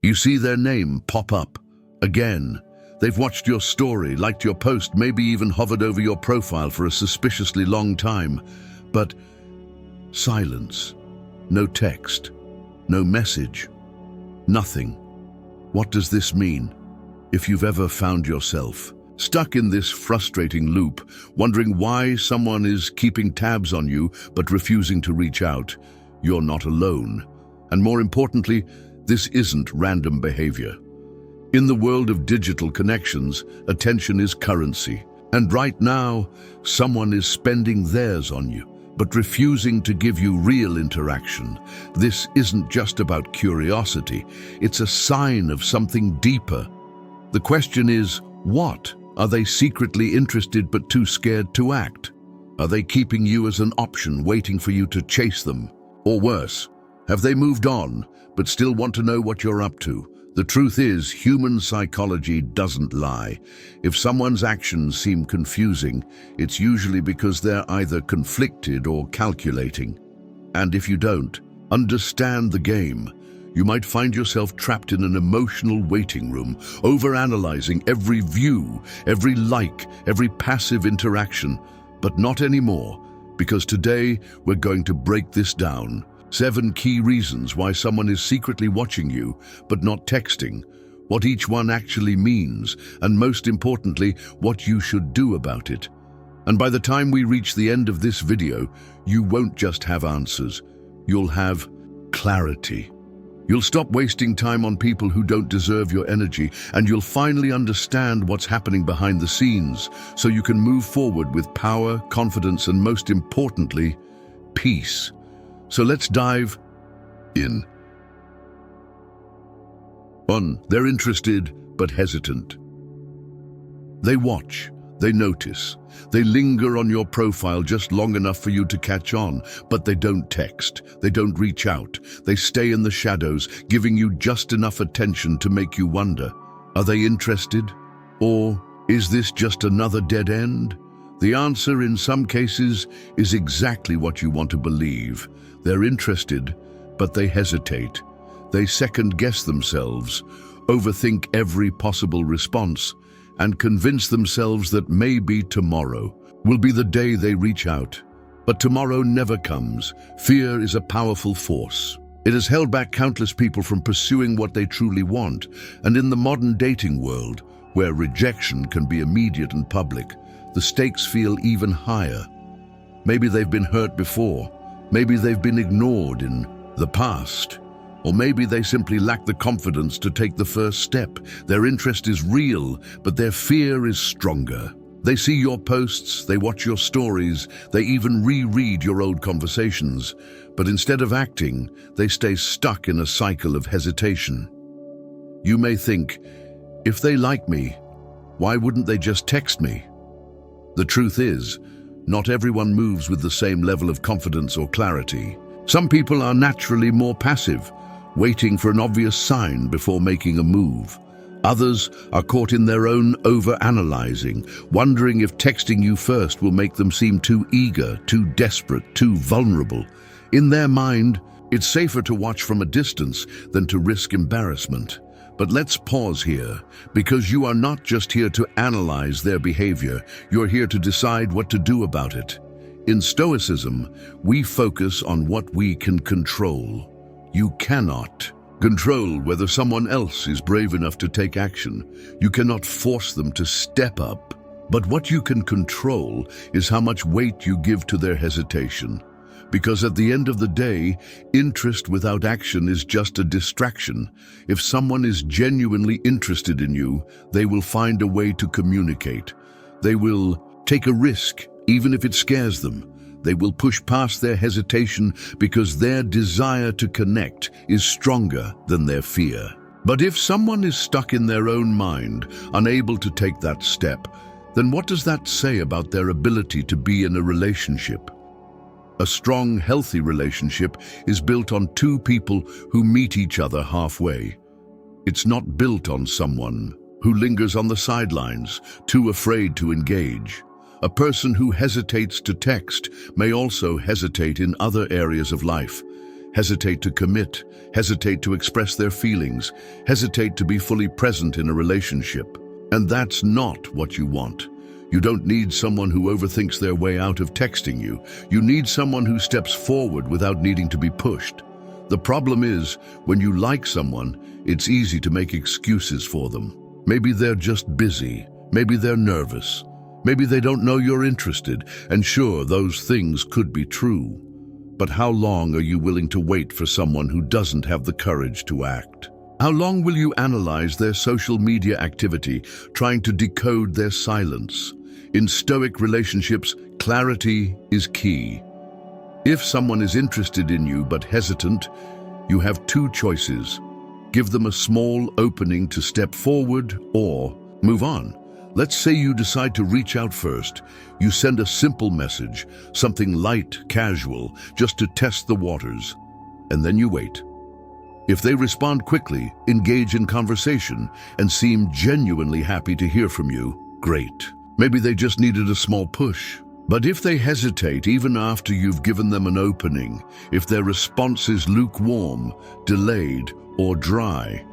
You see their name pop up again. They've watched your story, liked your post, maybe even hovered over your profile for a suspiciously long time. But silence. No text. No message. Nothing. What does this mean? If you've ever found yourself stuck in this frustrating loop, wondering why someone is keeping tabs on you but refusing to reach out, you're not alone. And more importantly, this isn't random behavior. In the world of digital connections, attention is currency. And right now, someone is spending theirs on you, but refusing to give you real interaction. This isn't just about curiosity, it's a sign of something deeper. The question is, what? Are they secretly interested but too scared to act? Are they keeping you as an option, waiting for you to chase them? Or worse, have they moved on, but still want to know what you're up to? The truth is, human psychology doesn't lie. If someone's actions seem confusing, it's usually because they're either conflicted or calculating. And if you don't understand the game, you might find yourself trapped in an emotional waiting room, overanalyzing every view, every like, every passive interaction. But not anymore, because today we're going to break this down. 7 key reasons why someone is secretly watching you, but not texting, what each one actually means, and most importantly, what you should do about it. And by the time we reach the end of this video, you won't just have answers, you'll have clarity. You'll stop wasting time on people who don't deserve your energy, and you'll finally understand what's happening behind the scenes, so you can move forward with power, confidence, and most importantly, peace. So let's dive in. 1. They're interested but hesitant. They watch, they notice, they linger on your profile just long enough for you to catch on, but they don't text, they don't reach out, they stay in the shadows, giving you just enough attention to make you wonder, are they interested? Or is this just another dead end? The answer in some cases is exactly what you want to believe. They're interested, but they hesitate. They second-guess themselves, overthink every possible response, and convince themselves that maybe tomorrow will be the day they reach out. But tomorrow never comes. Fear is a powerful force. It has held back countless people from pursuing what they truly want. And in the modern dating world, where rejection can be immediate and public, the stakes feel even higher. Maybe they've been hurt before. Maybe they've been ignored in the past. Or maybe they simply lack the confidence to take the first step. Their interest is real, but their fear is stronger. They see your posts, they watch your stories, they even reread your old conversations. But instead of acting, they stay stuck in a cycle of hesitation. You may think, if they like me, why wouldn't they just text me? The truth is, not everyone moves with the same level of confidence or clarity. Some people are naturally more passive, waiting for an obvious sign before making a move. Others are caught in their own over-analyzing, wondering if texting you first will make them seem too eager, too desperate, too vulnerable. In their mind, it's safer to watch from a distance than to risk embarrassment. But let's pause here, because you are not just here to analyze their behavior, you're here to decide what to do about it. In Stoicism, we focus on what we can control. You cannot control whether someone else is brave enough to take action. You cannot force them to step up. But what you can control is how much weight you give to their hesitation. Because at the end of the day, interest without action is just a distraction. If someone is genuinely interested in you, they will find a way to communicate. They will take a risk, even if it scares them. They will push past their hesitation because their desire to connect is stronger than their fear. But if someone is stuck in their own mind, unable to take that step, then what does that say about their ability to be in a relationship? A strong, healthy relationship is built on two people who meet each other halfway. It's not built on someone who lingers on the sidelines, too afraid to engage. A person who hesitates to text may also hesitate in other areas of life. hesitate to commit, hesitate to express their feelings, hesitate to be fully present in a relationship. And that's not what you want. You don't need someone who overthinks their way out of texting you. You need someone who steps forward without needing to be pushed. The problem is, when you like someone, it's easy to make excuses for them. Maybe they're just busy. Maybe they're nervous. Maybe they don't know you're interested. And sure, those things could be true. But how long are you willing to wait for someone who doesn't have the courage to act? How long will you analyze their social media activity, trying to decode their silence? In Stoic relationships, clarity is key. If someone is interested in you but hesitant, you have two choices. Give them a small opening to step forward or move on. Let's say you decide to reach out first. You send a simple message, something light, casual, just to test the waters. And then you wait. If they respond quickly, engage in conversation, and seem genuinely happy to hear from you, great. Maybe they just needed a small push. But if they hesitate even after you've given them an opening, if their response is lukewarm, delayed, or dry,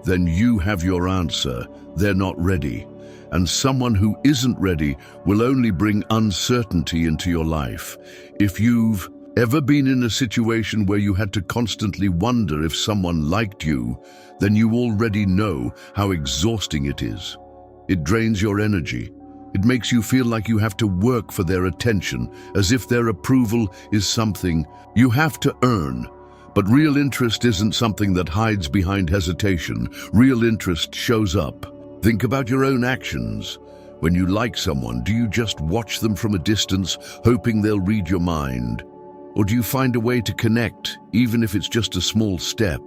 then you have your answer. They're not ready. And someone who isn't ready will only bring uncertainty into your life. If you've ever been in a situation where you had to constantly wonder if someone liked you, then you already know how exhausting it is. It drains your energy. It makes you feel like you have to work for their attention, as if their approval is something you have to earn. But real interest isn't something that hides behind hesitation. Real interest shows up. Think about your own actions. When you like someone, do you just watch them from a distance, hoping they'll read your mind? Or do you find a way to connect, even if it's just a small step?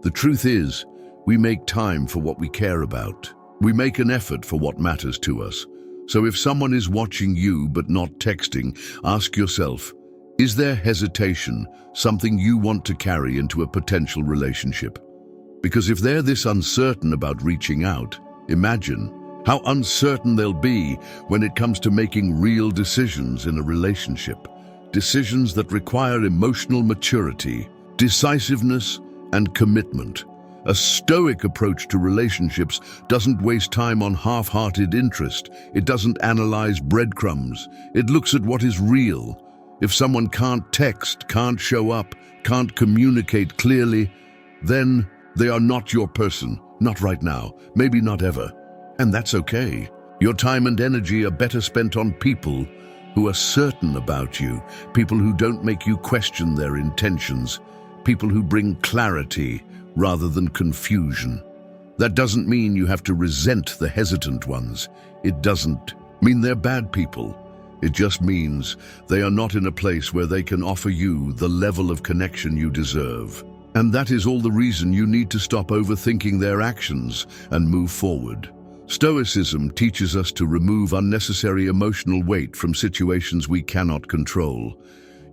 The truth is, we make time for what we care about. We make an effort for what matters to us. So if someone is watching you but not texting, ask yourself, is their hesitation something you want to carry into a potential relationship? Because if they're this uncertain about reaching out, imagine how uncertain they'll be when it comes to making real decisions in a relationship. Decisions that require emotional maturity, decisiveness, and commitment. A Stoic approach to relationships doesn't waste time on half-hearted interest. It doesn't analyze breadcrumbs. It looks at what is real. If someone can't text, can't show up, can't communicate clearly, then they are not your person. Not right now, maybe not ever. And that's okay. Your time and energy are better spent on people who are certain about you, people who don't make you question their intentions, people who bring clarity rather than confusion. That doesn't mean you have to resent the hesitant ones. It doesn't mean they're bad people. It just means they are not in a place where they can offer you the level of connection you deserve. And that is all the reason you need to stop overthinking their actions and move forward. Stoicism teaches us to remove unnecessary emotional weight from situations we cannot control.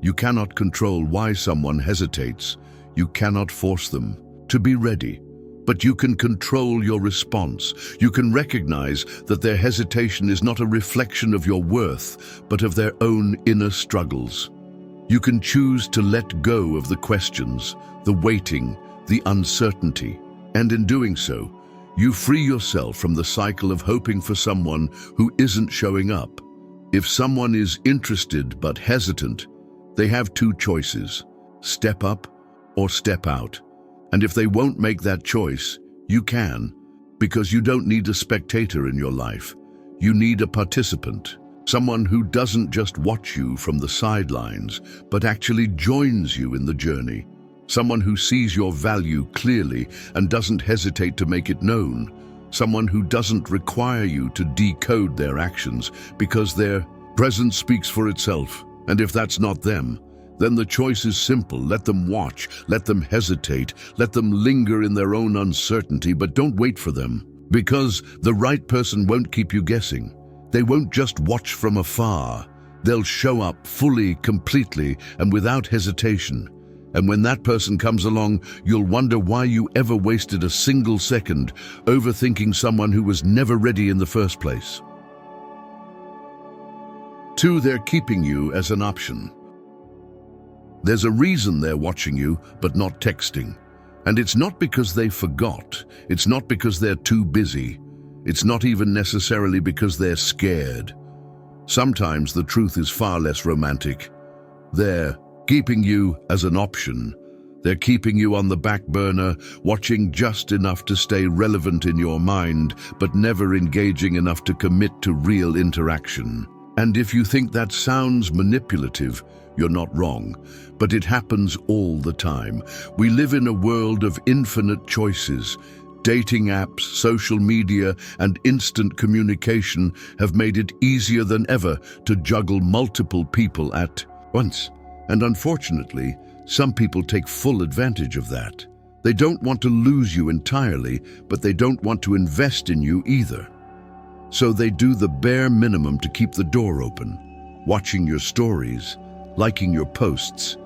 You cannot control why someone hesitates. You cannot force them to be ready. But you can control your response. You can recognize that their hesitation is not a reflection of your worth, but of their own inner struggles. You can choose to let go of the questions, the waiting, the uncertainty. And in doing so, you free yourself from the cycle of hoping for someone who isn't showing up. If someone is interested but hesitant, they have two choices: step up or step out. And if they won't make that choice, you can, because you don't need a spectator in your life. You need a participant, someone who doesn't just watch you from the sidelines, but actually joins you in the journey. Someone who sees your value clearly and doesn't hesitate to make it known. Someone who doesn't require you to decode their actions, because their presence speaks for itself. And if that's not them, then the choice is simple. Let them watch, let them hesitate, let them linger in their own uncertainty, but don't wait for them. Because the right person won't keep you guessing. They won't just watch from afar. They'll show up fully, completely, and without hesitation. And when that person comes along, you'll wonder why you ever wasted a single second overthinking someone who was never ready in the first place. 2, they're keeping you as an option. There's a reason they're watching you, but not texting. And it's not because they forgot. It's not because they're too busy. It's not even necessarily because they're scared. Sometimes the truth is far less romantic. They're keeping you as an option. They're keeping you on the back burner, watching just enough to stay relevant in your mind, but never engaging enough to commit to real interaction. And if you think that sounds manipulative, you're not wrong, but it happens all the time. We live in a world of infinite choices. Dating apps, social media, and instant communication have made it easier than ever to juggle multiple people at once. And unfortunately, some people take full advantage of that. They don't want to lose you entirely, but they don't want to invest in you either. So they do the bare minimum to keep the door open, watching your stories, liking your posts,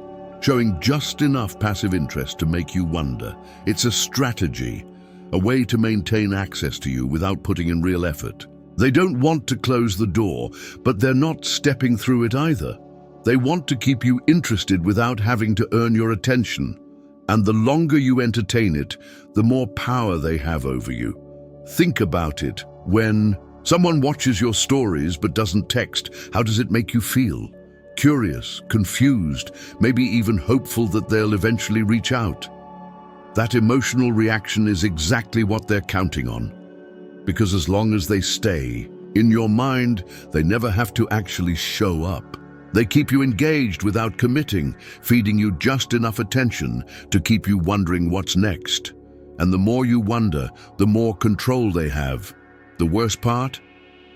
showing just enough passive interest to make you wonder. It's a strategy, a way to maintain access to you without putting in real effort. They don't want to close the door, but they're not stepping through it either. They want to keep you interested without having to earn your attention. And the longer you entertain it, the more power they have over you. Think about it. When someone watches your stories but doesn't text, how does it make you feel? Curious, confused, maybe even hopeful that they'll eventually reach out. That emotional reaction is exactly what they're counting on. Because as long as they stay in your mind, they never have to actually show up. They keep you engaged without committing, feeding you just enough attention to keep you wondering what's next. And the more you wonder, the more control they have. The worst part?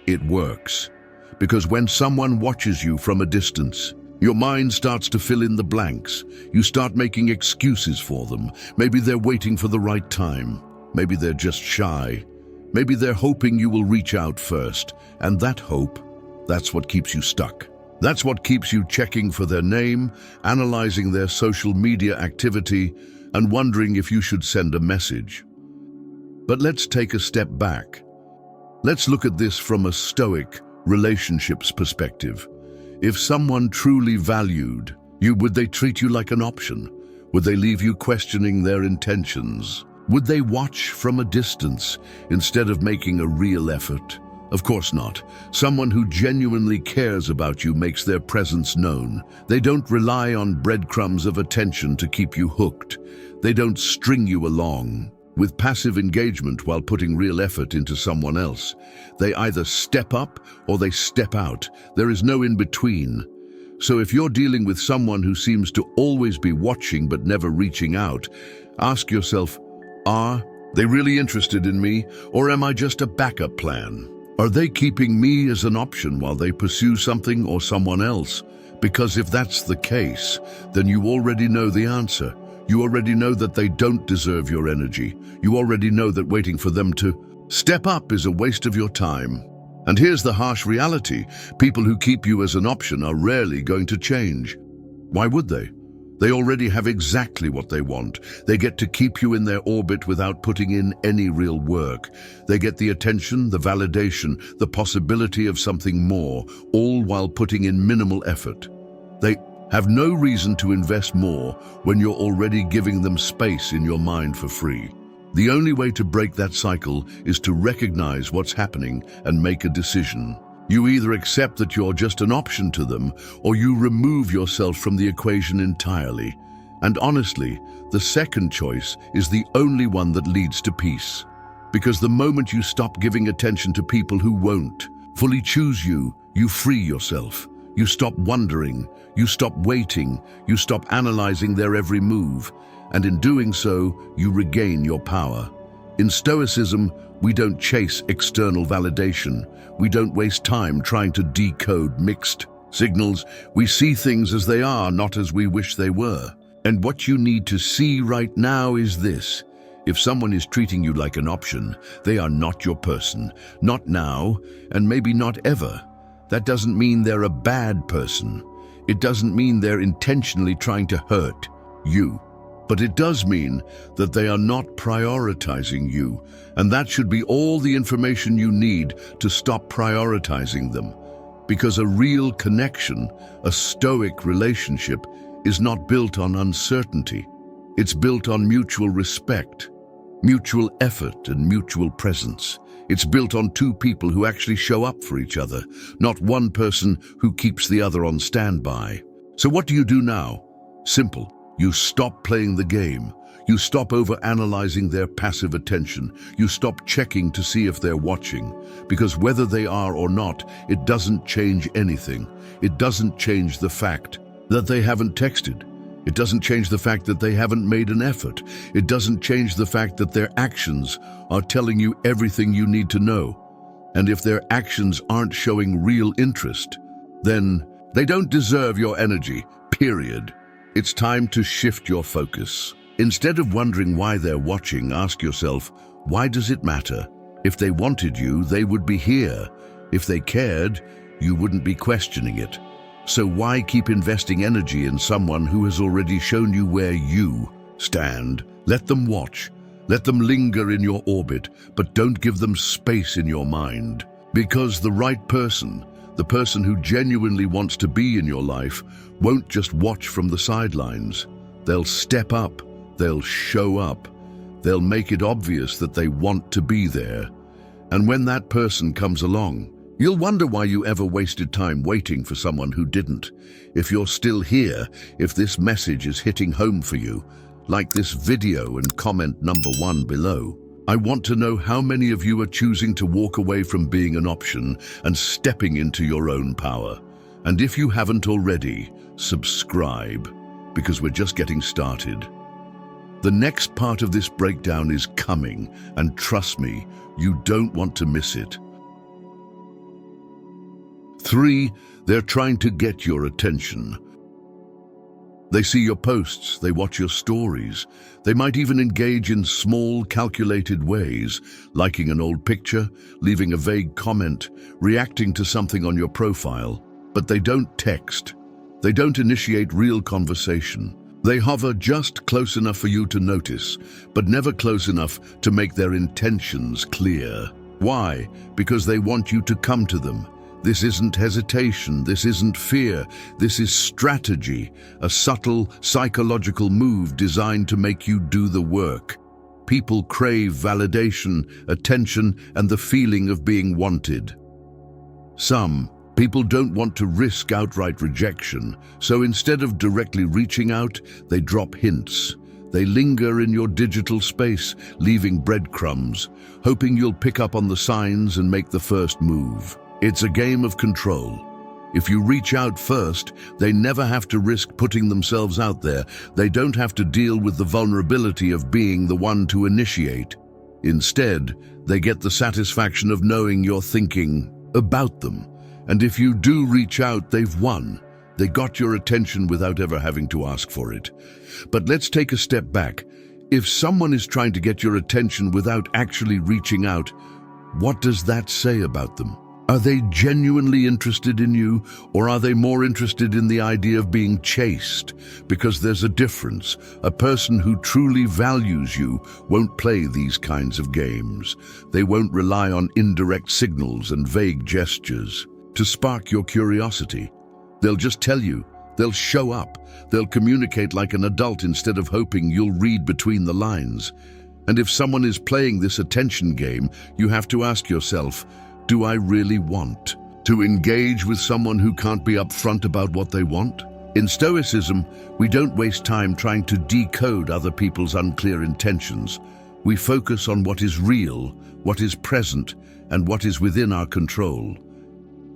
It works. Because when someone watches you from a distance, your mind starts to fill in the blanks. You start making excuses for them. Maybe they're waiting for the right time. Maybe they're just shy. Maybe they're hoping you will reach out first. And that hope, that's what keeps you stuck. That's what keeps you checking for their name, analyzing their social media activity, and wondering if you should send a message. But let's take a step back. Let's look at this from a Stoic relationships perspective. If someone truly valued you, would they treat you like an option? Would they leave you questioning their intentions? Would they watch from a distance instead of making a real effort? Of course not. Someone who genuinely cares about you makes their presence known. They don't rely on breadcrumbs of attention to keep you hooked. They don't string you along with passive engagement while putting real effort into someone else. They either step up or they step out. There is no in between. So if you're dealing with someone who seems to always be watching but never reaching out, ask yourself, are they really interested in me, or am I just a backup plan? Are they keeping me as an option while they pursue something or someone else? Because if that's the case, then you already know the answer. You already know that they don't deserve your energy. You already know that waiting for them to step up is a waste of your time. And here's the harsh reality. People who keep you as an option are rarely going to change. Why would they? They already have exactly what they want. They get to keep you in their orbit without putting in any real work. They get the attention, the validation, the possibility of something more, all while putting in minimal effort. They have no reason to invest more when you're already giving them space in your mind for free. The only way to break that cycle is to recognize what's happening and make a decision. You either accept that you're just an option to them, or you remove yourself from the equation entirely. And honestly, the second choice is the only one that leads to peace. Because the moment you stop giving attention to people who won't fully choose you, you free yourself. You stop wondering, you stop waiting, you stop analyzing their every move. And in doing so, you regain your power. In Stoicism, we don't chase external validation. We don't waste time trying to decode mixed signals. We see things as they are, not as we wish they were. And what you need to see right now is this. If someone is treating you like an option, they are not your person. Not now, and maybe not ever. That doesn't mean they're a bad person. It doesn't mean they're intentionally trying to hurt you. But it does mean that they are not prioritizing you, and that should be all the information you need to stop prioritizing them. Because a real connection, a stoic relationship, is not built on uncertainty. It's built on mutual respect, mutual effort, and mutual presence. It's built on two people who actually show up for each other, not one person who keeps the other on standby. So what do you do now? Simple. You stop playing the game. You stop over-analyzing their passive attention. You stop checking to see if they're watching. Because whether they are or not, it doesn't change anything. It doesn't change the fact that they haven't texted. It doesn't change the fact that they haven't made an effort. It doesn't change the fact that their actions are telling you everything you need to know. And if their actions aren't showing real interest, then they don't deserve your energy, period. It's time to shift your focus. Instead of wondering why they're watching, ask yourself, why does it matter? If they wanted you, they would be here. If they cared, you wouldn't be questioning it. So why keep investing energy in someone who has already shown you where you stand? Let them watch. Let them linger in your orbit, but don't give them space in your mind. Because the right person, the person who genuinely wants to be in your life, won't just watch from the sidelines. They'll step up. They'll show up. They'll make it obvious that they want to be there. And when that person comes along, you'll wonder why you ever wasted time waiting for someone who didn't. If you're still here, if this message is hitting home for you, like this video and comment number 1 below. I want to know how many of you are choosing to walk away from being an option and stepping into your own power. And if you haven't already, subscribe, because we're just getting started. The next part of this breakdown is coming, and trust me, you don't want to miss it. 3, they're trying to get your attention. They see your posts, they watch your stories. They might even engage in small, calculated ways, liking an old picture, leaving a vague comment, reacting to something on your profile. But they don't text. They don't initiate real conversation. They hover just close enough for you to notice, but never close enough to make their intentions clear. Why? Because they want you to come to them. This isn't hesitation, this isn't fear, this is strategy, a subtle psychological move designed to make you do the work. People crave validation, attention, and the feeling of being wanted. Some people don't want to risk outright rejection, so instead of directly reaching out, they drop hints. They linger in your digital space, leaving breadcrumbs, hoping you'll pick up on the signs and make the first move. It's a game of control. If you reach out first, they never have to risk putting themselves out there. They don't have to deal with the vulnerability of being the one to initiate. Instead, they get the satisfaction of knowing you're thinking about them. And if you do reach out, they've won. They got your attention without ever having to ask for it. But let's take a step back. If someone is trying to get your attention without actually reaching out, what does that say about them? Are they genuinely interested in you, or are they more interested in the idea of being chased? Because there's a difference. A person who truly values you won't play these kinds of games. They won't rely on indirect signals and vague gestures to spark your curiosity. They'll just tell you. They'll show up. They'll communicate like an adult instead of hoping you'll read between the lines. And if someone is playing this attention game, you have to ask yourself, do I really want to engage with someone who can't be upfront about what they want? In Stoicism, we don't waste time trying to decode other people's unclear intentions. We focus on what is real, what is present, and what is within our control.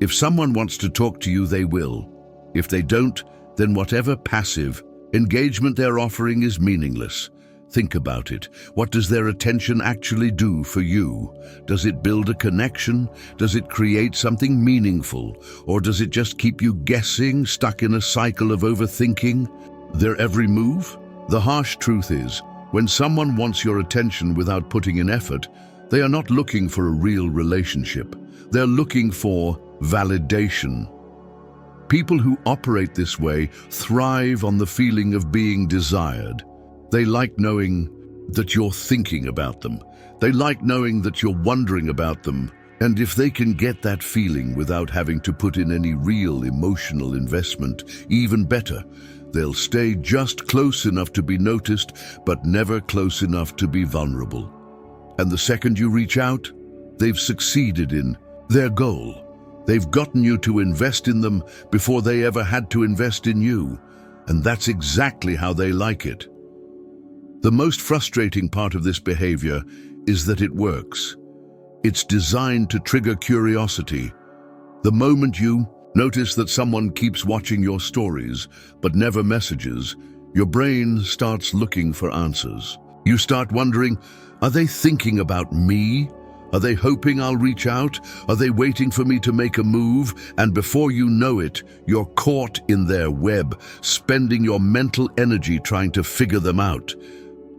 If someone wants to talk to you, they will. If they don't, then whatever passive engagement they're offering is meaningless. Think about it. What does their attention actually do for you? Does it build a connection? Does it create something meaningful? Or does it just keep you guessing, stuck in a cycle of overthinking their every move? The harsh truth is, when someone wants your attention without putting in effort, they are not looking for a real relationship. They're looking for validation. People who operate this way thrive on the feeling of being desired. They like knowing that you're thinking about them. They like knowing that you're wondering about them. And if they can get that feeling without having to put in any real emotional investment, even better. They'll stay just close enough to be noticed, but never close enough to be vulnerable. And the second you reach out, they've succeeded in their goal. They've gotten you to invest in them before they ever had to invest in you. And that's exactly how they like it. The most frustrating part of this behavior is that it works. It's designed to trigger curiosity. The moment you notice that someone keeps watching your stories but never messages, your brain starts looking for answers. You start wondering, are they thinking about me? Are they hoping I'll reach out? Are they waiting for me to make a move? And before you know it, you're caught in their web, spending your mental energy trying to figure them out.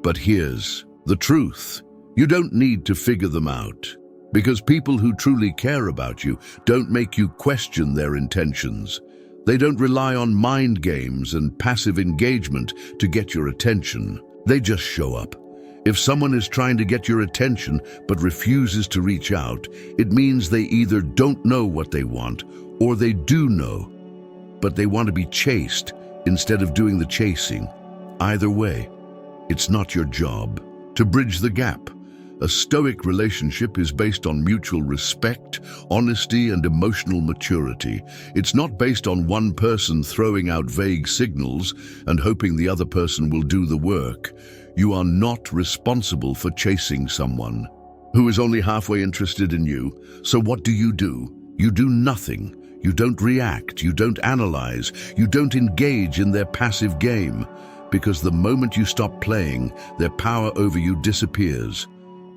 But here's the truth. You don't need to figure them out, because people who truly care about you don't make you question their intentions. They don't rely on mind games and passive engagement to get your attention. They just show up. If someone is trying to get your attention but refuses to reach out, it means they either don't know what they want or they do know, but they want to be chased instead of doing the chasing. Either way, it's not your job to bridge the gap. A Stoic relationship is based on mutual respect, honesty, and emotional maturity. It's not based on one person throwing out vague signals and hoping the other person will do the work. You are not responsible for chasing someone who is only halfway interested in you. So what do? You do nothing. You don't react. You don't analyze. You don't engage in their passive game. Because the moment you stop playing, their power over you disappears.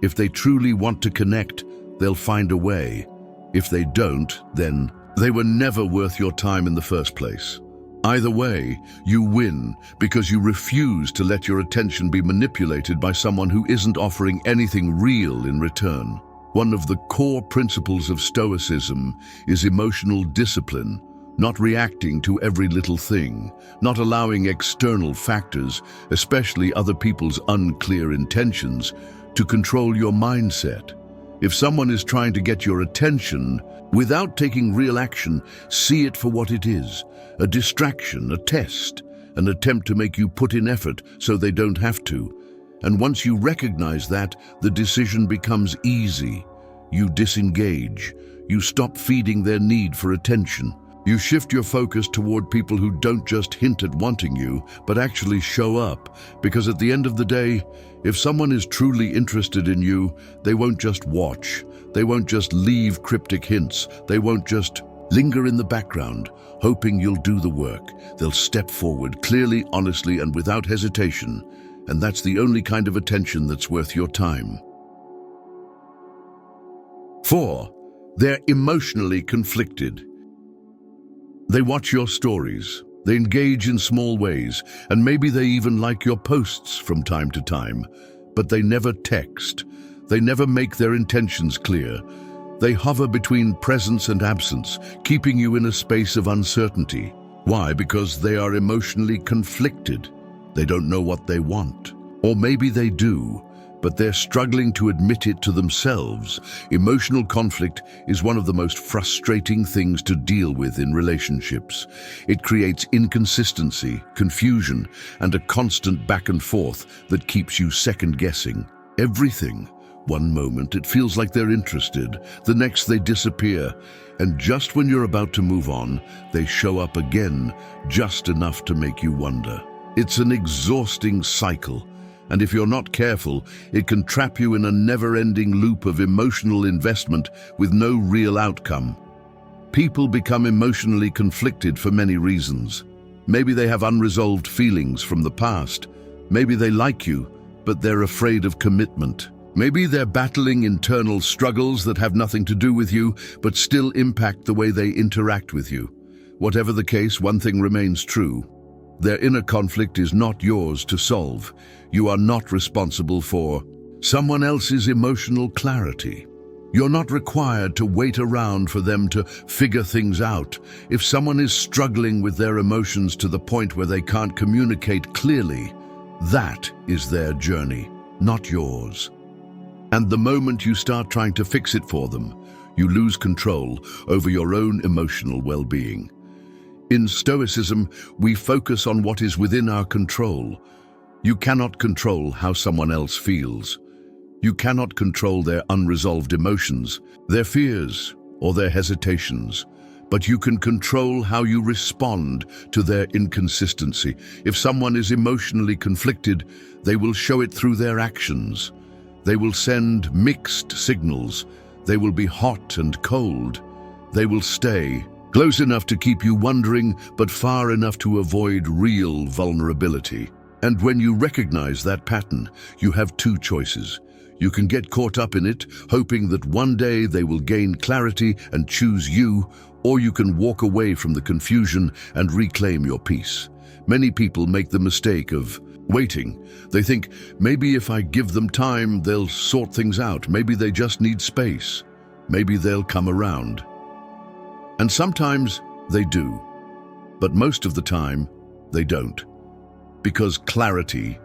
If they truly want to connect, they'll find a way. If they don't, then they were never worth your time in the first place. Either way, you win because you refuse to let your attention be manipulated by someone who isn't offering anything real in return. One of the core principles of Stoicism is emotional discipline, not reacting to every little thing, not allowing external factors, especially other people's unclear intentions, to control your mindset. If someone is trying to get your attention, without taking real action, see it for what it is: a distraction, a test, an attempt to make you put in effort so they don't have to. And once you recognize that, the decision becomes easy. You disengage. You stop feeding their need for attention. You shift your focus toward people who don't just hint at wanting you, but actually show up. Because at the end of the day, if someone is truly interested in you, they won't just watch. They won't just leave cryptic hints. They won't just linger in the background, hoping you'll do the work. They'll step forward clearly, honestly, and without hesitation. And that's the only kind of attention that's worth your time. 4. They're emotionally conflicted. They watch your stories, they engage in small ways, and maybe they even like your posts from time to time, but they never text. They never make their intentions clear. They hover between presence and absence, keeping you in a space of uncertainty. Why? Because they are emotionally conflicted. They don't know what they want. Or maybe they do, but they're struggling to admit it to themselves. Emotional conflict is one of the most frustrating things to deal with in relationships. It creates inconsistency, confusion, and a constant back and forth that keeps you second-guessing everything. One moment it feels like they're interested, the next they disappear, and just when you're about to move on, they show up again, just enough to make you wonder. It's an exhausting cycle. And if you're not careful, it can trap you in a never-ending loop of emotional investment with no real outcome. People become emotionally conflicted for many reasons. Maybe they have unresolved feelings from the past. Maybe they like you, but they're afraid of commitment. Maybe they're battling internal struggles that have nothing to do with you, but still impact the way they interact with you. Whatever the case, one thing remains true. Their inner conflict is not yours to solve. You are not responsible for someone else's emotional clarity. You're not required to wait around for them to figure things out. If someone is struggling with their emotions to the point where they can't communicate clearly, that is their journey, not yours. And the moment you start trying to fix it for them, you lose control over your own emotional well-being. In Stoicism, we focus on what is within our control. You cannot control how someone else feels. You cannot control their unresolved emotions, their fears, or their hesitations. But you can control how you respond to their inconsistency. If someone is emotionally conflicted, they will show it through their actions. They will send mixed signals. They will be hot and cold. They will stay close enough to keep you wondering, but far enough to avoid real vulnerability. And when you recognize that pattern, you have two choices. You can get caught up in it, hoping that one day they will gain clarity and choose you, or you can walk away from the confusion and reclaim your peace. Many people make the mistake of waiting. They think, maybe if I give them time, they'll sort things out. Maybe they just need space. Maybe they'll come around. And sometimes they do, but most of the time they don't. Because clarity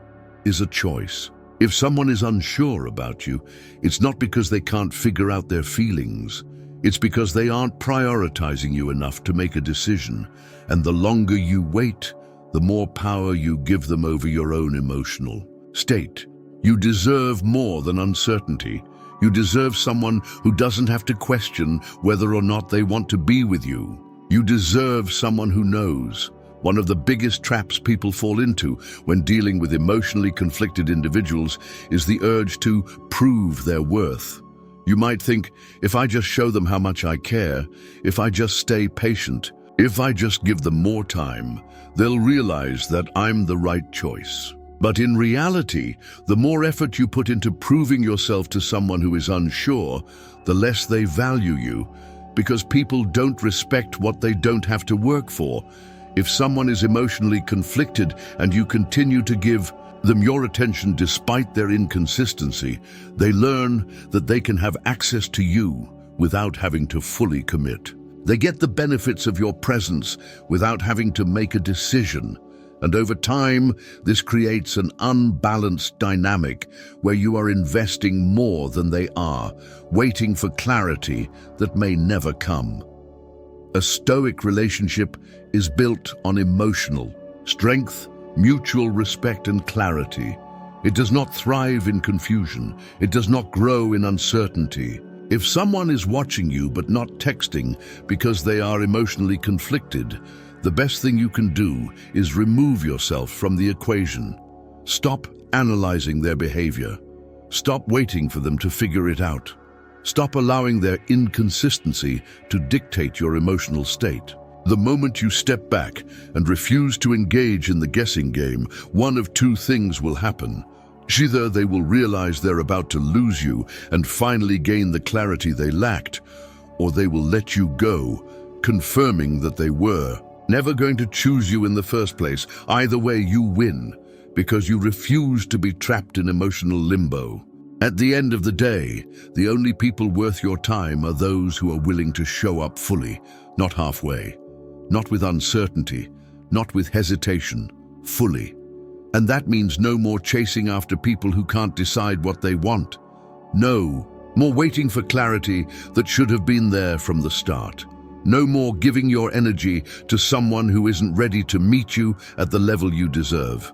is a choice. If someone is unsure about you, it's not because they can't figure out their feelings. It's because they aren't prioritizing you enough to make a decision. And the longer you wait, the more power you give them over your own emotional state. You deserve more than uncertainty. You deserve someone who doesn't have to question whether or not they want to be with you. You deserve someone who knows. One of the biggest traps people fall into when dealing with emotionally conflicted individuals is the urge to prove their worth. You might think, if I just show them how much I care, if I just stay patient, if I just give them more time, they'll realize that I'm the right choice. But in reality, the more effort you put into proving yourself to someone who is unsure, the less they value you, because people don't respect what they don't have to work for. If someone is emotionally conflicted and you continue to give them your attention despite their inconsistency, they learn that they can have access to you without having to fully commit. They get the benefits of your presence without having to make a decision. And over time, this creates an unbalanced dynamic where you are investing more than they are, waiting for clarity that may never come. A Stoic relationship is built on emotional strength, mutual respect, and clarity. It does not thrive in confusion. It does not grow in uncertainty. If someone is watching you but not texting because they are emotionally conflicted, the best thing you can do is remove yourself from the equation. Stop analyzing their behavior. Stop waiting for them to figure it out. Stop allowing their inconsistency to dictate your emotional state. The moment you step back and refuse to engage in the guessing game, one of two things will happen. Either they will realize they're about to lose you and finally gain the clarity they lacked, or they will let you go, confirming that they were never going to choose you in the first place. Either way, you win, because you refuse to be trapped in emotional limbo. At the end of the day, the only people worth your time are those who are willing to show up fully, not halfway, not with uncertainty, not with hesitation, fully. And that means no more chasing after people who can't decide what they want. No more waiting for clarity that should have been there from the start. No more giving your energy to someone who isn't ready to meet you at the level you deserve.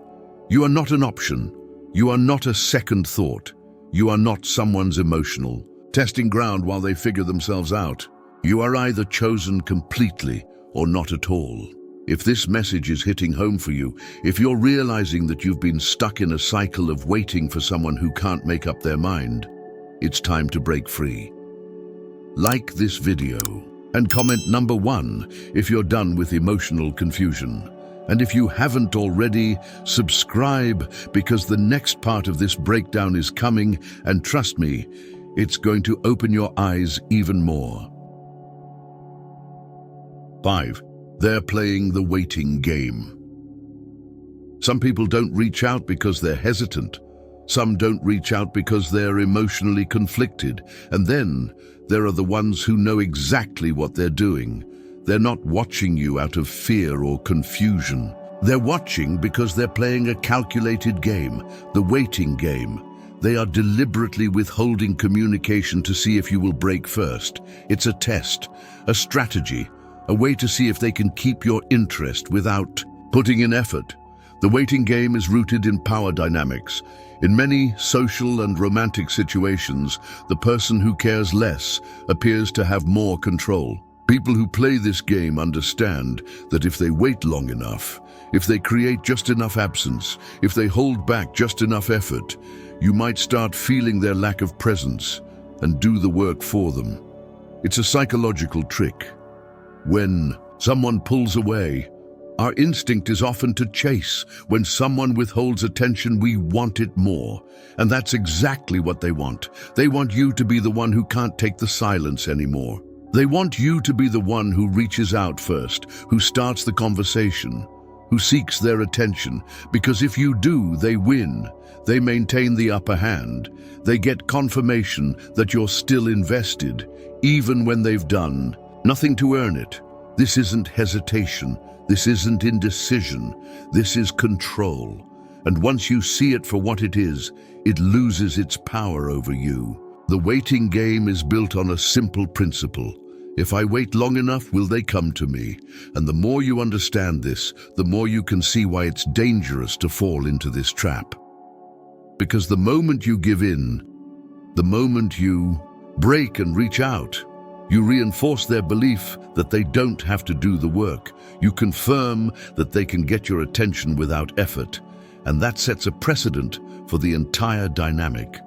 You are not an option. You are not a second thought. You are not someone's emotional testing ground while they figure themselves out. You are either chosen completely or not at all. If this message is hitting home for you, if you're realizing that you've been stuck in a cycle of waiting for someone who can't make up their mind, it's time to break free. Like this video and comment number 1 if you're done with emotional confusion. And if you haven't already, subscribe, because the next part of this breakdown is coming, and trust me, it's going to open your eyes even more. 5. They're playing the waiting game. Some people don't reach out because they're hesitant. Some don't reach out because they're emotionally conflicted. And then there are the ones who know exactly what they're doing. They're not watching you out of fear or confusion. They're watching because they're playing a calculated game, the waiting game. They are deliberately withholding communication to see if you will break first. It's a test, a strategy, a way to see if they can keep your interest without putting in effort. The waiting game is rooted in power dynamics. In many social and romantic situations, the person who cares less appears to have more control. People who play this game understand that if they wait long enough, if they create just enough absence, if they hold back just enough effort, you might start feeling their lack of presence and do the work for them. It's a psychological trick. When someone pulls away, our instinct is often to chase. When someone withholds attention, we want it more. And that's exactly what they want. They want you to be the one who can't take the silence anymore. They want you to be the one who reaches out first, who starts the conversation, who seeks their attention. Because if you do, they win. They maintain the upper hand. They get confirmation that you're still invested, even when they've done nothing to earn it. This isn't hesitation. This isn't indecision. This is control. And once you see it for what it is, it loses its power over you. The waiting game is built on a simple principle. If I wait long enough, will they come to me? And the more you understand this, the more you can see why it's dangerous to fall into this trap. Because the moment you give in, the moment you break and reach out, you reinforce their belief that they don't have to do the work. You confirm that they can get your attention without effort, and that sets a precedent for the entire dynamic.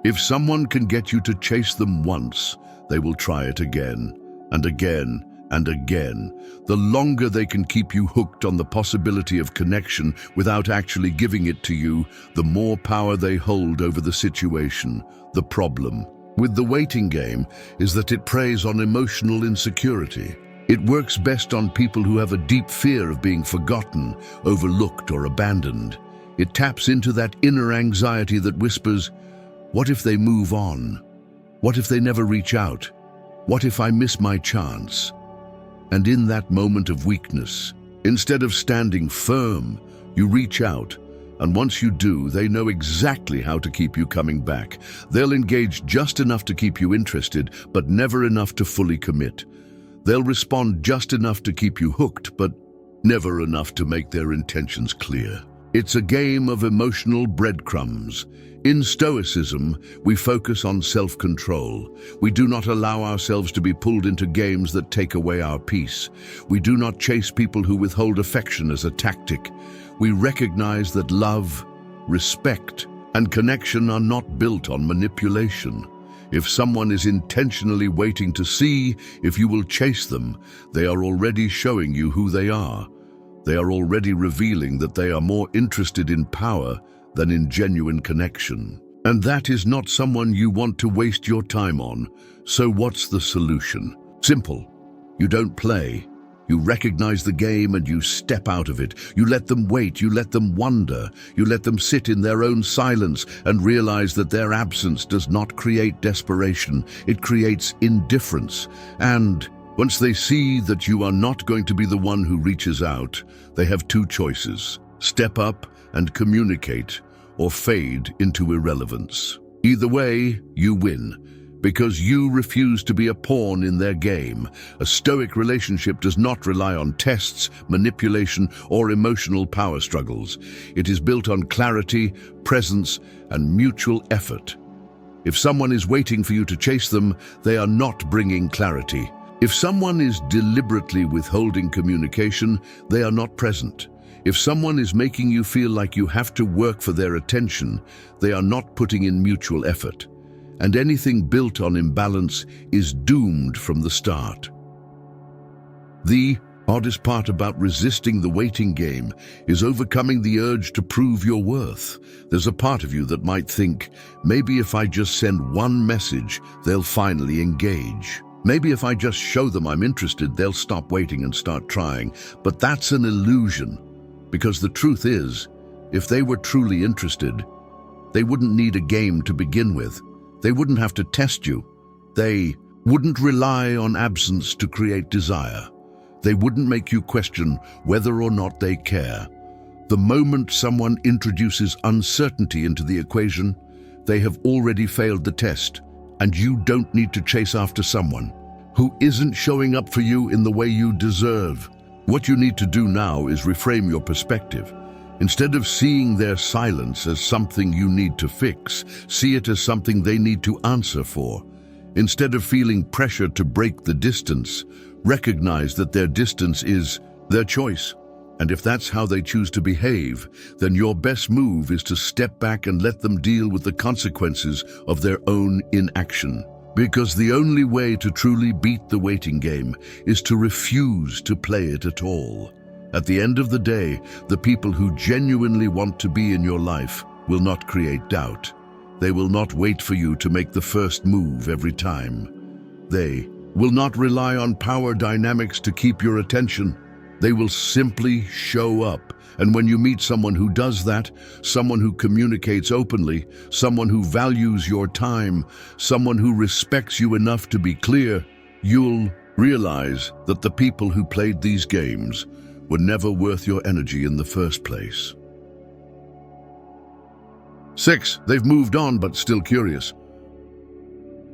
If someone can get you to chase them once, they will try it again and again and again. The longer they can keep you hooked on the possibility of connection without actually giving it to you, the more power they hold over the situation. The problem with the waiting game is that it preys on emotional insecurity. It works best on people who have a deep fear of being forgotten, overlooked, or abandoned. It taps into that inner anxiety that whispers, "What if they move on? What if they never reach out? What if I miss my chance?" And in that moment of weakness, instead of standing firm, you reach out. And once you do, they know exactly how to keep you coming back. They'll engage just enough to keep you interested, but never enough to fully commit. They'll respond just enough to keep you hooked, but never enough to make their intentions clear. It's a game of emotional breadcrumbs. In Stoicism, we focus on self-control. We do not allow ourselves to be pulled into games that take away our peace. We do not chase people who withhold affection as a tactic. We recognize that love, respect, and connection are not built on manipulation. If someone is intentionally waiting to see if you will chase them, they are already showing you who they are. They are already revealing that they are more interested in power than in genuine connection. And that is not someone you want to waste your time on. So what's the solution? Simple. You don't play. You recognize the game and you step out of it. You let them wait, you let them wonder, you let them sit in their own silence and realize that their absence does not create desperation, it creates indifference. And once they see that you are not going to be the one who reaches out, they have two choices: step up and communicate, or fade into irrelevance. Either way, you win, because you refuse to be a pawn in their game. A Stoic relationship does not rely on tests, manipulation, or emotional power struggles. It is built on clarity, presence, and mutual effort. If someone is waiting for you to chase them, they are not bringing clarity. If someone is deliberately withholding communication, they are not present. If someone is making you feel like you have to work for their attention, they are not putting in mutual effort. And anything built on imbalance is doomed from the start. The hardest part about resisting the waiting game is overcoming the urge to prove your worth. There's a part of you that might think, maybe if I just send one message, they'll finally engage. Maybe if I just show them I'm interested, they'll stop waiting and start trying. But that's an illusion, because the truth is, if they were truly interested, they wouldn't need a game to begin with. They wouldn't have to test you. They wouldn't rely on absence to create desire. They wouldn't make you question whether or not they care. The moment someone introduces uncertainty into the equation, they have already failed the test, and you don't need to chase after someone. who isn't showing up for you in the way you deserve. What you need to do now is reframe your perspective. Instead of seeing their silence as something you need to fix, see it as something they need to answer for. Instead of feeling pressure to break the distance, recognize that their distance is their choice. And if that's how they choose to behave, then your best move is to step back and let them deal with the consequences of their own inaction. Because the only way to truly beat the waiting game is to refuse to play it at all. At the end of the day, the people who genuinely want to be in your life will not create doubt. They will not wait for you to make the first move every time. They will not rely on power dynamics to keep your attention. They will simply show up. And when you meet someone who does that, someone who communicates openly, someone who values your time, someone who respects you enough to be clear, you'll realize that the people who played these games were never worth your energy in the first place. 6. They've moved on but still curious.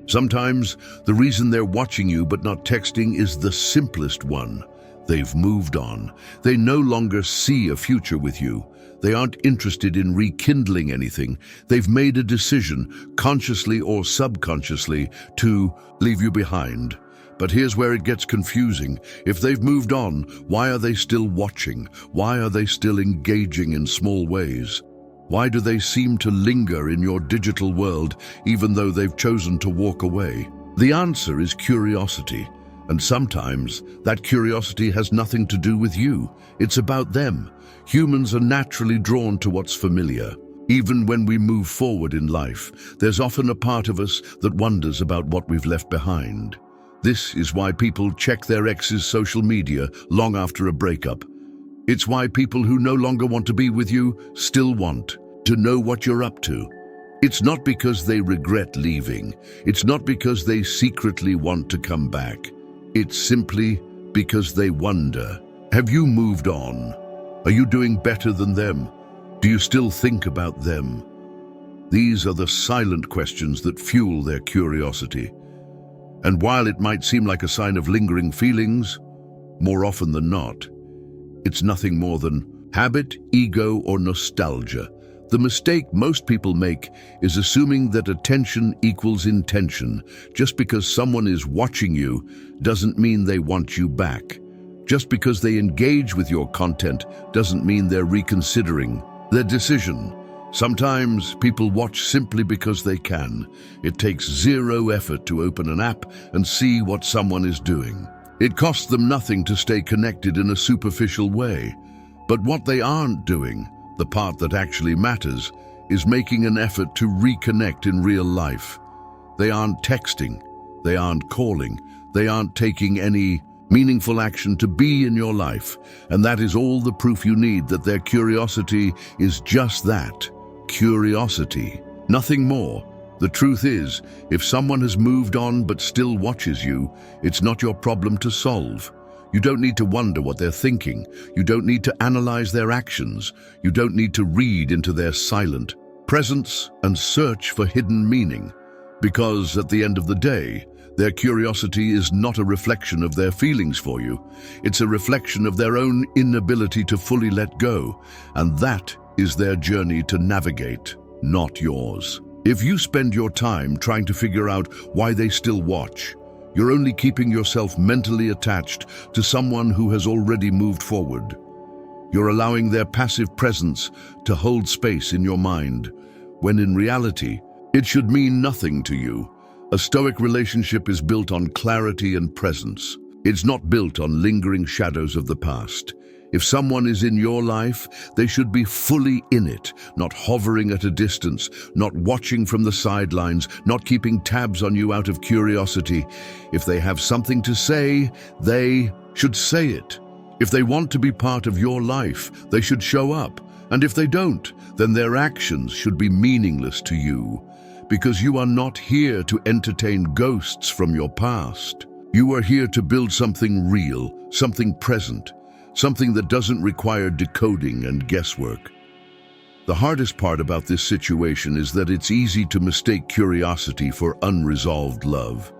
Sometimes the reason they're watching you but not texting is the simplest one. They've moved on. They no longer see a future with you. They aren't interested in rekindling anything. They've made a decision, consciously or subconsciously, to leave you behind. But here's where it gets confusing. If they've moved on, why are they still watching? Why are they still engaging in small ways? Why do they seem to linger in your digital world even though they've chosen to walk away? The answer is curiosity. And sometimes that curiosity has nothing to do with you. It's about them. Humans are naturally drawn to what's familiar. Even when we move forward in life, there's often a part of us that wonders about what we've left behind. This is why people check their ex's social media long after a breakup. It's why people who no longer want to be with you still want to know what you're up to. It's not because they regret leaving. It's not because they secretly want to come back. It's simply because they wonder, have you moved on? Are you doing better than them? Do you still think about them? These are the silent questions that fuel their curiosity. And while it might seem like a sign of lingering feelings, more often than not, it's nothing more than habit, ego, or nostalgia. The mistake most people make is assuming that attention equals intention. Just because someone is watching you doesn't mean they want you back. Just because they engage with your content doesn't mean they're reconsidering their decision. Sometimes people watch simply because they can. It takes zero effort to open an app and see what someone is doing. It costs them nothing to stay connected in a superficial way. But what they aren't doing, the part that actually matters, is making an effort to reconnect in real life. They aren't texting, they aren't calling, they aren't taking any meaningful action to be in your life. And that is all the proof you need that their curiosity is just that, curiosity, nothing more. The truth is, if someone has moved on but still watches you, it's not your problem to solve. You don't need to wonder what they're thinking. You don't need to analyze their actions. You don't need to read into their silent presence and search for hidden meaning. Because at the end of the day, their curiosity is not a reflection of their feelings for you. It's a reflection of their own inability to fully let go. And that is their journey to navigate, not yours. If you spend your time trying to figure out why they still watch, you're only keeping yourself mentally attached to someone who has already moved forward. You're allowing their passive presence to hold space in your mind, when in reality, it should mean nothing to you. A Stoic relationship is built on clarity and presence. It's not built on lingering shadows of the past. If someone is in your life, they should be fully in it, not hovering at a distance, not watching from the sidelines, not keeping tabs on you out of curiosity. If they have something to say, they should say it. If they want to be part of your life, they should show up. And if they don't, then their actions should be meaningless to you. Because you are not here to entertain ghosts from your past. You are here to build something real, something present. Something that doesn't require decoding and guesswork. The hardest part about this situation is that it's easy to mistake curiosity for unresolved love.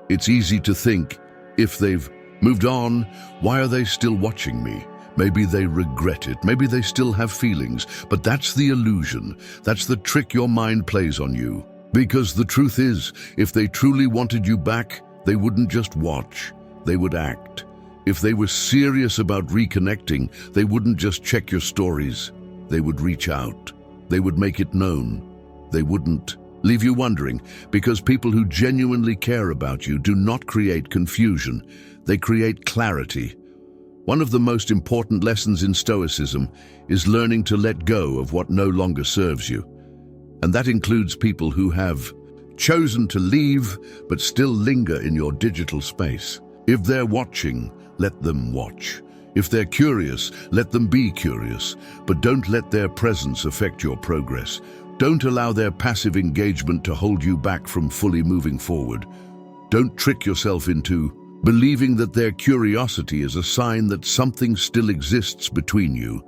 It's easy to think, If they've moved on, why are they still watching me? Maybe they regret it, maybe they still have feelings, but that's the illusion. That's the trick your mind plays on you. Because the truth is, if they truly wanted you back, they wouldn't just watch, they would act. If they were serious about reconnecting, they wouldn't just check your stories. They would reach out. They would make it known. They wouldn't leave you wondering, because people who genuinely care about you do not create confusion. They create clarity. One of the most important lessons in Stoicism is learning to let go of what no longer serves you. And that includes people who have chosen to leave but still linger in your digital space. If they're watching, let them watch. If they're curious, let them be curious, but don't let their presence affect your progress. Don't allow their passive engagement to hold you back from fully moving forward. Don't trick yourself into believing that their curiosity is a sign that something still exists between you,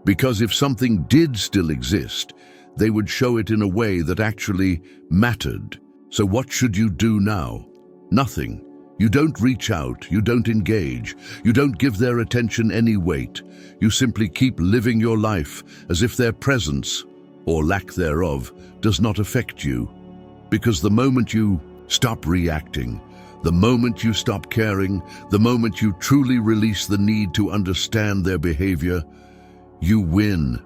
because if something did still exist, they would show it in a way that actually mattered. So what should you do now? Nothing. You don't reach out, you don't engage, you don't give their attention any weight. You simply keep living your life as if their presence, or lack thereof, does not affect you. Because the moment you stop reacting, the moment you stop caring, the moment you truly release the need to understand their behavior, you win.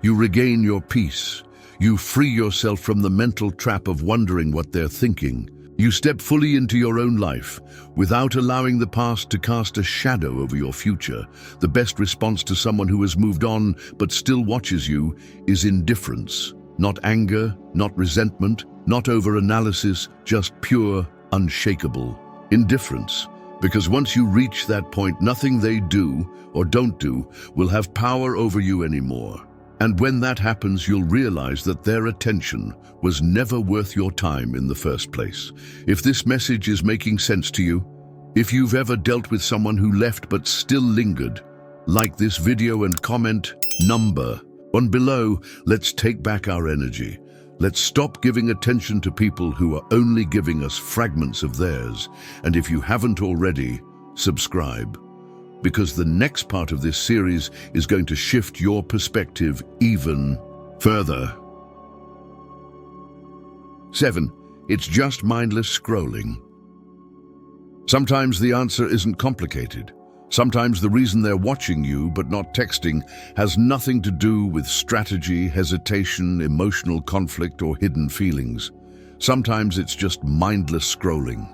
You regain your peace. You free yourself from the mental trap of wondering what they're thinking. You step fully into your own life without allowing the past to cast a shadow over your future. The best response to someone who has moved on but still watches you is indifference. Not anger, not resentment, not over-analysis, just pure, unshakable indifference. Because once you reach that point, nothing they do or don't do will have power over you anymore. And when that happens, you'll realize that their attention was never worth your time in the first place. If this message is making sense to you, if you've ever dealt with someone who left but still lingered, like this video and comment number 1 below. Let's take back our energy. Let's stop giving attention to people who are only giving us fragments of theirs. And if you haven't already, subscribe. Because the next part of this series is going to shift your perspective even further. 7. It's just mindless scrolling. Sometimes the answer isn't complicated. Sometimes the reason they're watching you but not texting has nothing to do with strategy, hesitation, emotional conflict, or hidden feelings. Sometimes it's just mindless scrolling.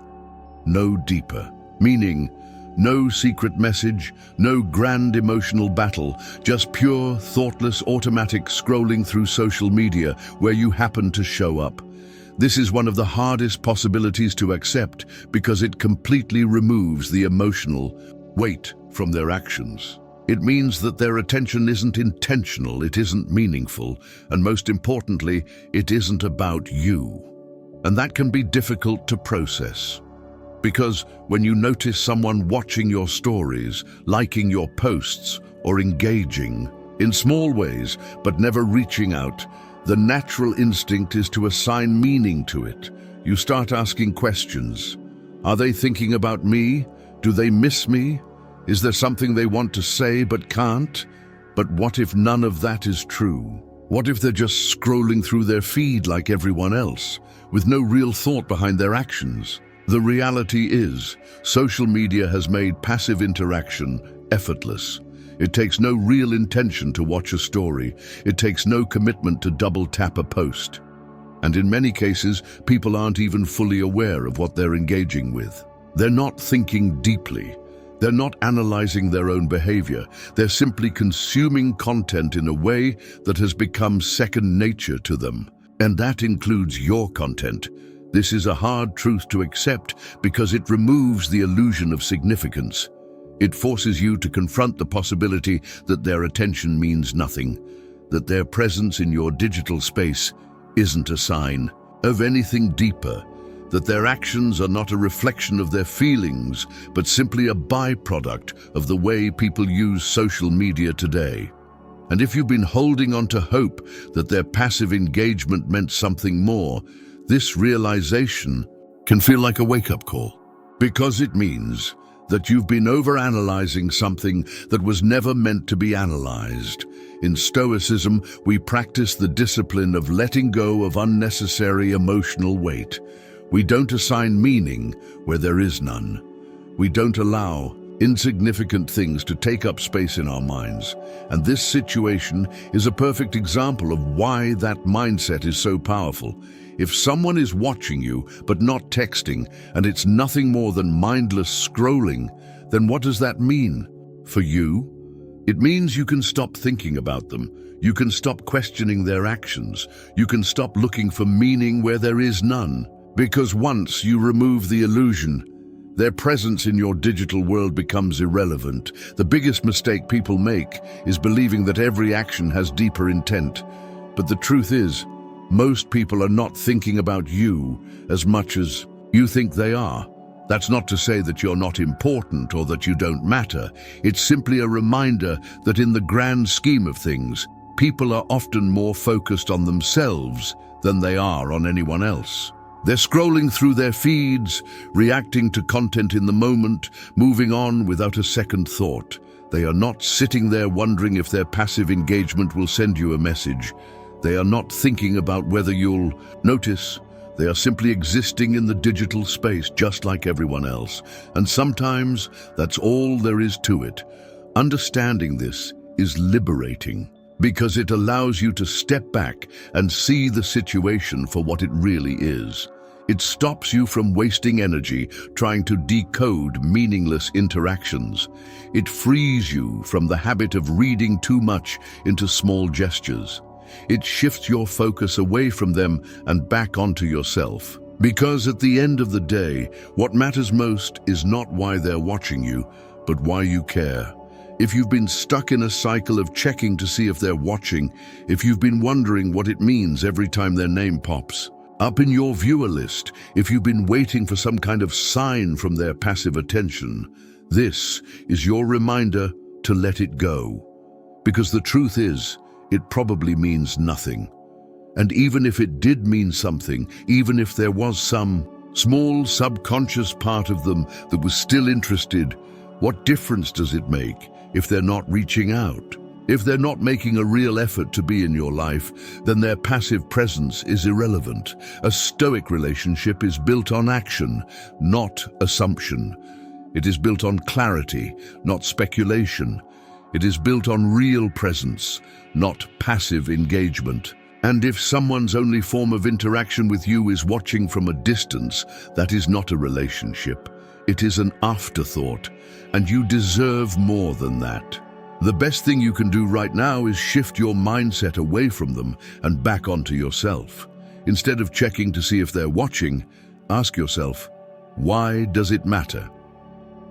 No deeper. Meaning, no secret message, no grand emotional battle, just pure, thoughtless, automatic scrolling through social media where you happen to show up. This is one of the hardest possibilities to accept because it completely removes the emotional weight from their actions. It means that their attention isn't intentional, it isn't meaningful, and most importantly, it isn't about you. And that can be difficult to process. Because when you notice someone watching your stories, liking your posts, or engaging, in small ways but never reaching out, the natural instinct is to assign meaning to it. You start asking questions. Are they thinking about me? Do they miss me? Is there something they want to say but can't? But what if none of that is true? What if they're just scrolling through their feed like everyone else, with no real thought behind their actions? The reality is, social media has made passive interaction effortless. It takes no real intention to watch a story. It takes no commitment to double-tap a post. And in many cases, people aren't even fully aware of what they're engaging with. They're not thinking deeply. They're not analyzing their own behavior. They're simply consuming content in a way that has become second nature to them. And that includes your content. This is a hard truth to accept because it removes the illusion of significance. It forces you to confront the possibility that their attention means nothing, that their presence in your digital space isn't a sign of anything deeper, that their actions are not a reflection of their feelings, but simply a byproduct of the way people use social media today. And if you've been holding on to hope that their passive engagement meant something more, this realization can feel like a wake-up call. Because it means that you've been overanalyzing something that was never meant to be analyzed. In Stoicism, we practice the discipline of letting go of unnecessary emotional weight. We don't assign meaning where there is none. We don't allow insignificant things to take up space in our minds. And this situation is a perfect example of why that mindset is so powerful. If someone is watching you but not texting, and it's nothing more than mindless scrolling, then what does that mean for you? It means you can stop thinking about them. You can stop questioning their actions. You can stop looking for meaning where there is none. Because once you remove the illusion, their presence in your digital world becomes irrelevant. The biggest mistake people make is believing that every action has deeper intent. But the truth is, most people are not thinking about you as much as you think they are. That's not to say that you're not important or that you don't matter. It's simply a reminder that in the grand scheme of things, people are often more focused on themselves than they are on anyone else. They're scrolling through their feeds, reacting to content in the moment, moving on without a second thought. They are not sitting there wondering if their passive engagement will send you a message. They are not thinking about whether you'll notice. They are simply existing in the digital space just like everyone else. And sometimes that's all there is to it. Understanding this is liberating because it allows you to step back and see the situation for what it really is. It stops you from wasting energy trying to decode meaningless interactions. It frees you from the habit of reading too much into small gestures. It shifts your focus away from them and back onto yourself. Because at the end of the day, what matters most is not why they're watching you, but why you care. If you've been stuck in a cycle of checking to see if they're watching, if you've been wondering what it means every time their name pops up in your viewer list, if you've been waiting for some kind of sign from their passive attention, this is your reminder to let it go. Because the truth is, it probably means nothing. And even if it did mean something, even if there was some small subconscious part of them that was still interested, what difference does it make if they're not reaching out? If they're not making a real effort to be in your life, then their passive presence is irrelevant. A Stoic relationship is built on action, not assumption. It is built on clarity, not speculation. It is built on real presence, not passive engagement. And if someone's only form of interaction with you is watching from a distance, that is not a relationship. It is an afterthought, and you deserve more than that. The best thing you can do right now is shift your mindset away from them and back onto yourself. Instead of checking to see if they're watching, ask yourself, why does it matter?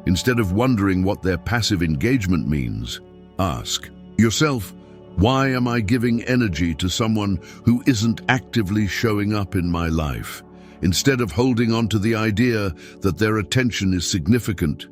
Instead of wondering what their passive engagement means, ask yourself, why am I giving energy to someone who isn't actively showing up in my life? Instead of holding on to the idea that their attention is significant,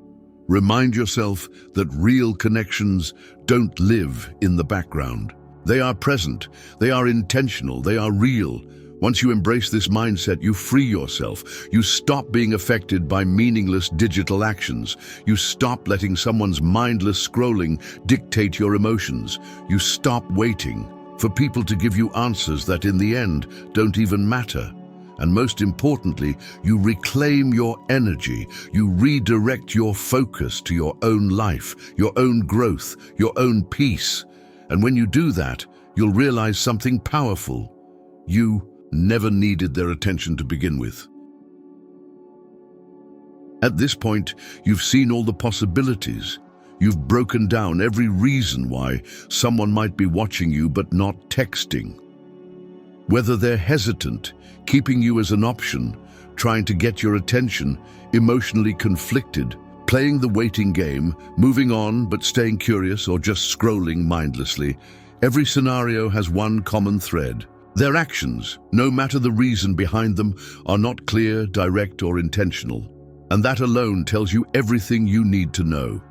remind yourself that real connections don't live in the background. They are present, they are intentional, they are real. Once you embrace this mindset, you free yourself. You stop being affected by meaningless digital actions. You stop letting someone's mindless scrolling dictate your emotions. You stop waiting for people to give you answers that in the end don't even matter. And most importantly, you reclaim your energy. You redirect your focus to your own life, your own growth, your own peace. And when you do that, you'll realize something powerful. You never needed their attention to begin with. At this point, you've seen all the possibilities. You've broken down every reason why someone might be watching you but not texting. Whether they're hesitant, keeping you as an option, trying to get your attention, emotionally conflicted, playing the waiting game, moving on but staying curious, or just scrolling mindlessly, every scenario has one common thread. Their actions, no matter the reason behind them, are not clear, direct, or intentional. And that alone tells you everything you need to know.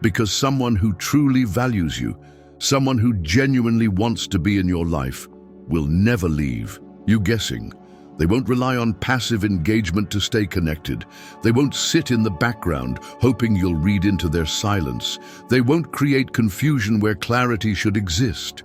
Because someone who truly values you, someone who genuinely wants to be in your life, will never leave you guessing. They won't rely on passive engagement to stay connected. They won't sit in the background, hoping you'll read into their silence. They won't create confusion where clarity should exist.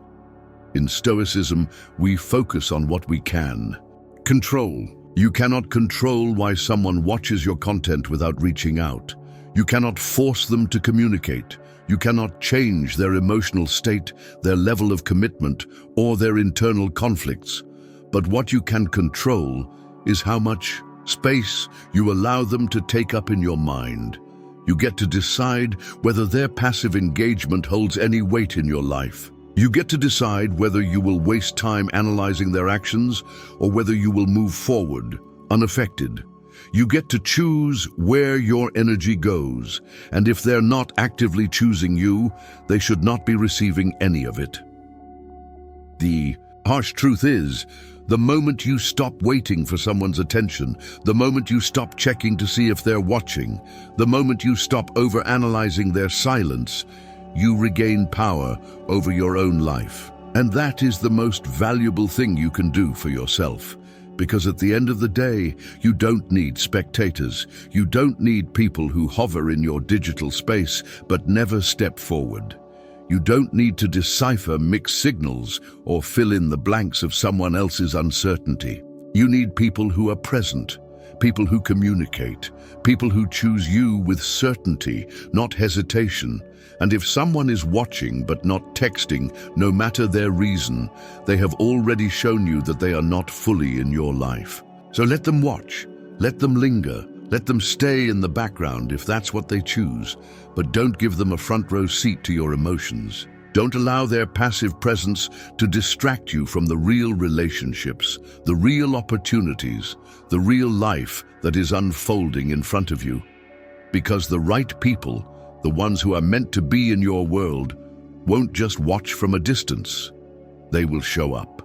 In Stoicism, we focus on what we can. Control. You cannot control why someone watches your content without reaching out. You cannot force them to communicate. You cannot change their emotional state, their level of commitment, or their internal conflicts. But what you can control is how much space you allow them to take up in your mind. You get to decide whether their passive engagement holds any weight in your life. You get to decide whether you will waste time analyzing their actions or whether you will move forward, unaffected. You get to choose where your energy goes, and if they're not actively choosing you, they should not be receiving any of it. The harsh truth is, the moment you stop waiting for someone's attention, the moment you stop checking to see if they're watching, the moment you stop overanalyzing their silence, you regain power over your own life. And that is the most valuable thing you can do for yourself. Because at the end of the day, you don't need spectators. You don't need people who hover in your digital space but never step forward. You don't need to decipher mixed signals or fill in the blanks of someone else's uncertainty. You need people who are present, people who communicate, people who choose you with certainty, not hesitation. And if someone is watching but not texting, no matter their reason, they have already shown you that they are not fully in your life. So let them watch, let them linger, let them stay in the background if that's what they choose, but don't give them a front row seat to your emotions. Don't allow their passive presence to distract you from the real relationships, the real opportunities, the real life that is unfolding in front of you. Because the right people, the ones who are meant to be in your world, won't just watch from a distance. They will show up.